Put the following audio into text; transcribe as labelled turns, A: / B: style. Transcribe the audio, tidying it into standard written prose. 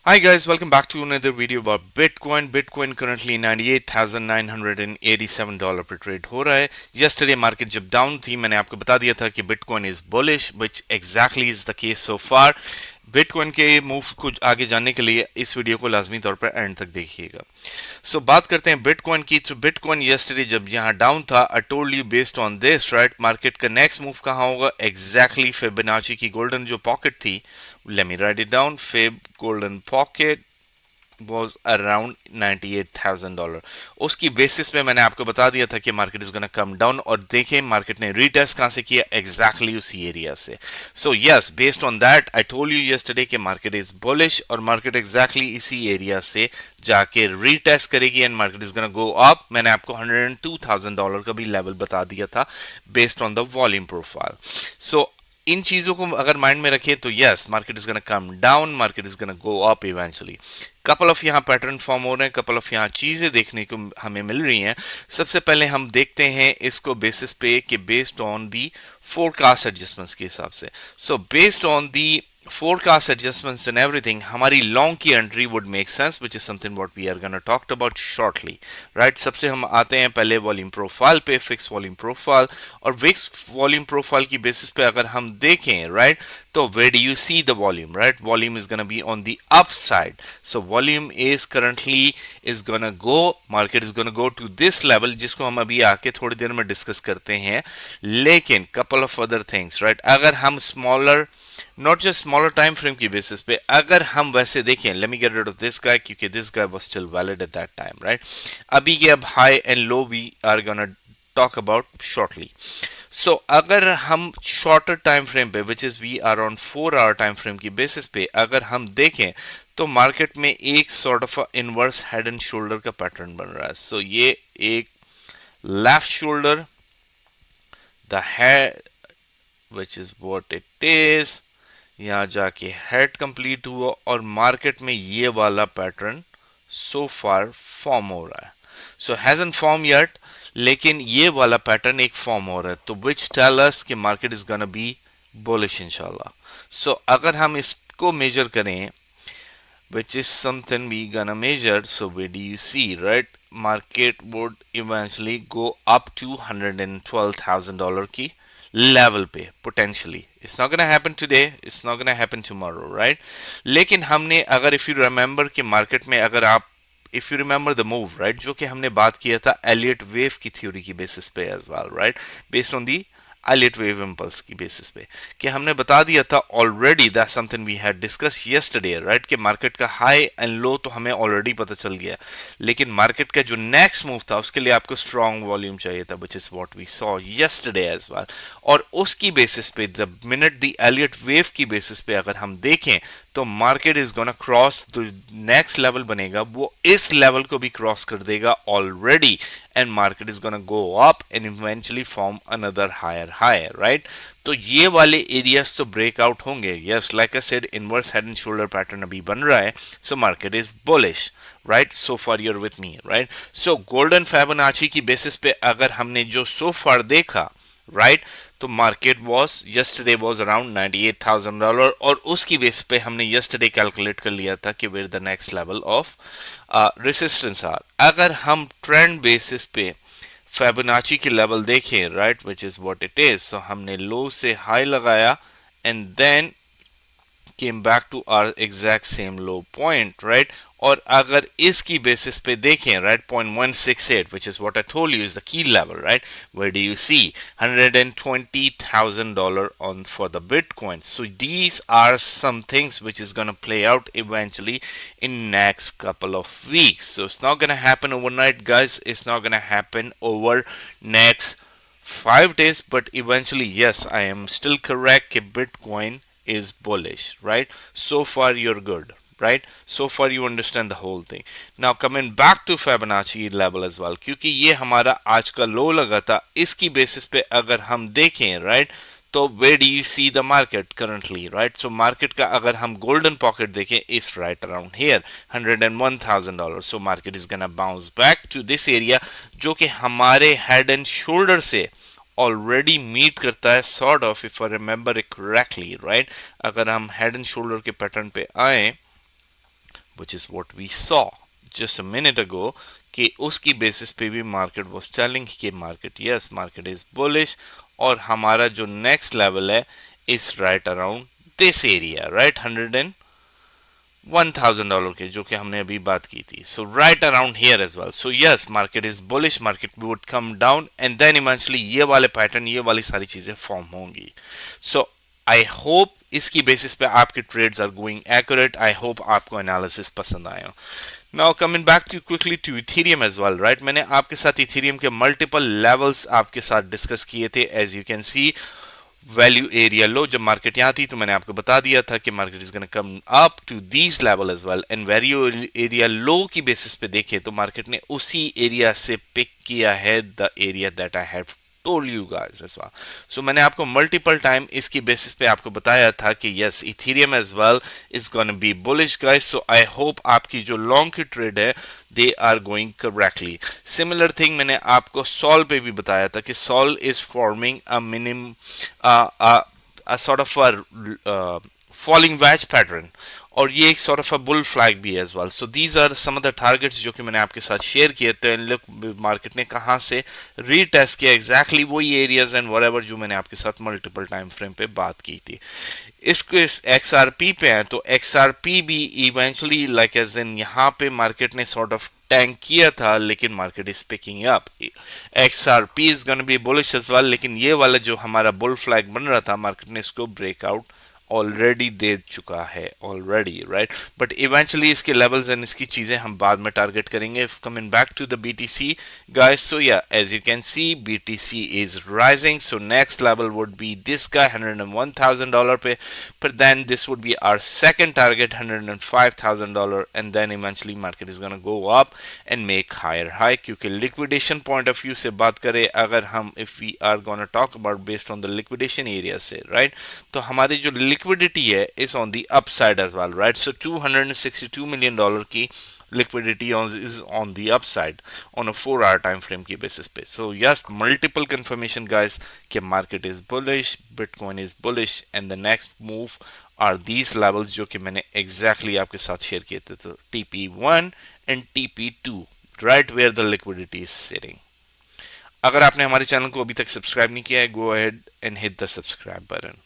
A: Hi guys, welcome back to another video about Bitcoin. Bitcoin currently $98,987 पर trade हो रहा है. Yesterday मार्केट जब डाउन थी मैंने आपको बता दिया था कि Bitcoin is bullish, which exactly is the case so far. Bitcoin के मूव को आगे जानने के लिए इस वीडियो को लाजमी तौर पर एंड तक देखिएगा. सो बात करते हैं बिटकॉइन की. तो बिटकॉइन यस्टरडे जब यहाँ डाउन था, आई told you based on this right, market का नेक्स्ट मूव कहाँ होगा. एग्जैक्टली फिबोनाची की गोल्डन जो पॉकेट थी, let me write it down. Fib golden pocket was around $98,000. उसकी बेसिस पे मैंने आपको बता दिया था कि market is gonna come down, और देखें मार्केट ने रीटेस्ट कहां से किया, एग्जैक्टली उसी एरिया से. So yes, based on that I told you yesterday कि मार्केट इज बुलिश, और मार्केट एग्जैक्टली इसी एरिया से जाके रीटेस्ट करेगी and market is gonna go up. मैंने आपको $102,000 का भी लेवल बता दिया था based on the volume profile. So इन चीजों को अगर माइंड में रखें तो yes, market is gonna come down, market is gonna go up eventually. Couple of यहाँ पैटर्न फॉर्म हो रहे हैं, कपल ऑफ यहाँ चीजें देखने को हमें मिल रही हैं. सबसे पहले हम देखते हैं इसको बेसिस पे कि based on the forecast adjustments के हिसाब से. So based on the forecast adjustments and everything, हमारी long की entry would make sense, which is something what we are gonna talk about shortly, right. सबसे हम आते हैं पहले वॉल्यूम प्रोफाइल पे, फिक्स वॉल्यूम प्रोफाइल. और फिक्स वॉल्यूम प्रोफाइल की बेसिस पे अगर हम देखें राइट, तो where do you see the volume, right? Volume is gonna be on the upside. So volume is currently is gonna go, market is gonna go to this level, जिसको हम अभी आके थोड़ी देर में डिस्कस करते हैं. लेकिन couple of other things, right? अगर हम smaller, not just smaller time frame की बेसिस पे अगर हम वैसे देखें, let me get rid of this guy, क्योंकि this guy was still valid at that time right. अभी के अब high and low we are gonna talk about shortly. So अगर हम शॉर्टर टाइम फ्रेम पे, which is we are on 4 hour time frame की basis पे अगर हम देखें, तो मार्केट में एक sort of inverse head and shoulder का पैटर्न बन रहा है. सो ये एक left shoulder, the head which is what it is, यहाँ जाके हेड कंप्लीट हुआ, और मार्केट में ये वाला पैटर्न सो फार फॉर्म हो रहा है. सो हैजंट फॉर्म येट, लेकिन ये वाला पैटर्न एक फॉर्म हो रहा है, तो विच टेल अस कि market is gonna be bullish इंशाल्लाह. सो अगर हम इसको मेजर करें, which is something we gonna measure, so where do you see, right? Market would eventually go up to $112,000 की लेवल पे potentially. It's not gonna happen today, it's not gonna happen tomorrow right. लेकिन हमने अगर if you remember कि market में अगर आप if you remember the move right, जो कि हमने बात किया था एलियट वेव की थ्योरी की बेसिस पे as well right, based on the Elliott wave impulse की बेसिस पे, कि हमने बता दिया था already, that something we had discuss yesterday right, कि मार्केट का हाई एंड लो तो हमें ऑलरेडी पता चल गया, लेकिन मार्केट का जो नेक्स्ट मूव था उसके लिए आपको स्ट्रॉन्ग वॉल्यूम चाहिए था, which is what we saw yesterday as well. और उसकी बेसिस पे the minute the Elliott wave की बेसिस पे अगर हम देखें, तो मार्केट इज गोना क्रॉस, जो नेक्स्ट लेवल बनेगा वो इस लेवल को भी क्रॉस कर देगा already, and market is gonna go up and eventually form another higher high right. तो ये वाले एरियाज तो ब्रेकआउट होंगे. Yes, like I said, inverse head and shoulder pattern अभी बन रहा है. So market is bullish right. So far you're with me right. So golden Fibonacci की बेसिस पे अगर हमने जो सो फार देखा राइट, तो market was yesterday was around $98,000, और उसकी बेस पे हमने यस्टरडे कैलकुलेट कर लिया था कि where the next level of resistance are. अगर हम ट्रेंड बेसिस पे फिबोनाची की लेवल देखें right, which is what it is, so हमने लो से हाई लगाया and then came back to our exact same low point right. और अगर इसकी बेसिस पे देखें right, 0.168, which is what I told you is the key level right, where do you see $120,000 on for the Bitcoin. So these are some things which is going to play out eventually in next couple of weeks. So it's not going to happen overnight guys, it's not going to happen over next 5 days, but eventually yes, I am still correct कि Bitcoin is bullish right. So far you're good right, so far you understand the whole thing. Now coming back to Fibonacci level as well, क्योंकि ये हमारा आज का लो लगा था, इसकी basis पे अगर हम देखें right, तो where do you see the market currently right. So market का अगर हम golden pocket देखें, is right around here $101,000. So market is gonna bounce back to this area, जो कि हमारे head and shoulder से ऑलरेडी मीट करता है sort of, if I remember it correctly right. अगर हम हेड एंड शोल्डर के पैटर्न पे आए, which is what we saw just a minute ago, कि उसकी बेसिस पे भी मार्केट वाज टेलिंग कि market yes market is bullish, और हमारा जो नेक्स्ट लेवल है is right around this area, right, $1,000 के, जो कि हमने अभी बात की थी. So right around here as well. So yes market is bullish, market would come down and then eventually ये वाले पैटर्न, ये वाली सारी चीजें फॉर्म होंगी. सो आई होप इसकी बेसिस पे आपके trades are going accurate. I hope आपको एनालिसिस पसंद आया. Now coming back to quickly to Ethereum as well, right. मैंने आपके साथ इथेरियम के मल्टीपल लेवल्स आपके साथ डिस्कस किए थे. As you can see value area low, जब मार्केट यहाँ थी तो मैंने आपको बता दिया था कि market is gonna come up to these level as well, and value area low की बेसिस पे देखे तो मार्केट ने उसी एरिया से पिक किया है the area that I have told you guys as well. So मैंने आपको मल्टीपल टाइम इसकी बेसिस पे आपको बताया था कि yes Ethereum as well is gonna be bullish guys. So I hope आपकी जो लॉन्ग की ट्रेड है they are going correctly. Similar thing मैंने आपको सॉल पे भी बताया था कि SOL is forming a minimum sort of a falling wedge pattern, और ये एक sort of a bull flag भी है as well. So these are some of the targets जो कि मैंने आपके साथ शेयर किए थे. लुक मार्केट ने कहाँ से रीटेस्ट किया, एग्जैक्टली वही एरियाज एंड व्हाटएवर जो मैंने आपके साथ मल्टीपल टाइम फ्रेम पे बात की थी. इसको एक्सआरपी पे है तो एक्सआरपी भी इवेंचुअली लाइक एज इन यहाँ पे मार्केट ने सॉर्ट ऑफ टैंक किया था, लेकिन market is picking up. XRP is gonna be bullish as well, लेकिन ये वाला जो हमारा बुल फ्लैग बन रहा था मार्केट ने इसको ब्रेकआउट ऑलरेडी दे चुका है ऑलरेडी, राइट. बट इवेंचुअली इसके लेवल्स एंड इसकी चीजें हम बाद में टारगेट करेंगे. Coming back to the BTC guys, so yeah as you can see BTC is rising. So next level would be this guy $101,000 पे, पर then this would be our second target $105,000, and then eventually market is gonna go up and make higher high. क्योंकि liquidation point of view से बात करें अगर हम, if we are gonna talk about based on the liquidation area से, right, तो हमारी जो liquidity है is on the upside as well, right? So $262 million की liquidity is on the upside on a 4-hour time frame की basis पे. So yes, multiple confirmation guys कि market is bullish, Bitcoin is bullish, and the next move are these levels जो कि मैंने exactly आपके साथ share किए थे. तो TP1 and TP2, right where the liquidity is sitting. अगर आपने हमारे चैनल को अभी तक सब्सक्राइब नहीं किया है, go ahead and hit the subscribe button.